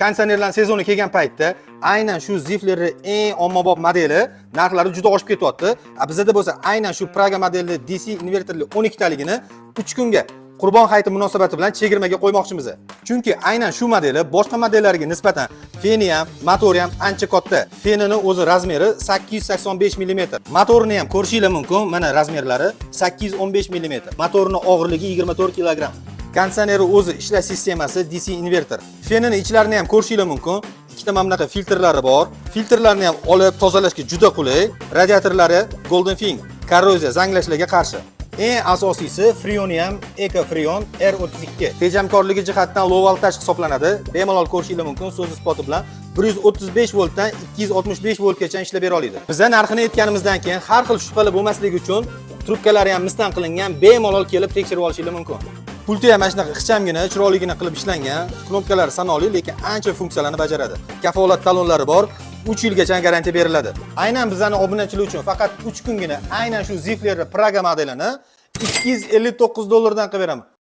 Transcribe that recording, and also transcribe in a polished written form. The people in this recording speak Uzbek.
konditsionerlar sezoni kelgan paytda aynan shu Ziflerning eng ommabop modeli narxlari juda oshib ketyapti. Bizda bo'lsa aynan shu Praga modelli DC inverterli 12 taligini 3 kunga Qurbon hayiti munosabati bilan chegirmaga qo'ymoqchimiz. Chunki aynan shu modeli boshqa modellariga nisbatan feni ham, motori ham ancha katta. Fenining o'zi razmeri 885 mm. Motorini ham ko'rishingiz mumkin. Mana razmerlari 815 mm. Motorining og'irligi 24 kg. Konditsioneri o'zi ishlash sistemasi DC inverter. Fenining ichlarini ham ko'rishingiz mumkin. Ikkita mana bunaqa filtrlari bor. Filtrlarni ham olib tozalashga juda qulay. Radiatorlari Golden Fing, korroziya, zanglashlarga qarshi. Eng asosiysi Freonium Eco Freon R32. Tejamkorligi jihatdan low voltaj hisoblanadi. Bemalol ko'rishingiz mumkin so'z isboti bilan 135 voltdan 265 voltgacha ishlab bera oladi. Bizlar narxini aytganimizdan keyin har xil shubhalar bo'lmasligi uchun trubkalari ham misdan qilingan, bemalol kelib tekshirib olishingiz mumkin. Pulti ham mana shunaqa ixchamgina, chiroyligina qilib ishlangan. Knopkalari sanoli, lekin ancha funksiyalarni bajaradi. Kafolat talonlari bor. 3 yilgacha garantiya beriladi. Aynan bizning obunachilar uchun faqat 3 kungina aynan shu Zifler Praga modelini $259 dan qilib beraman.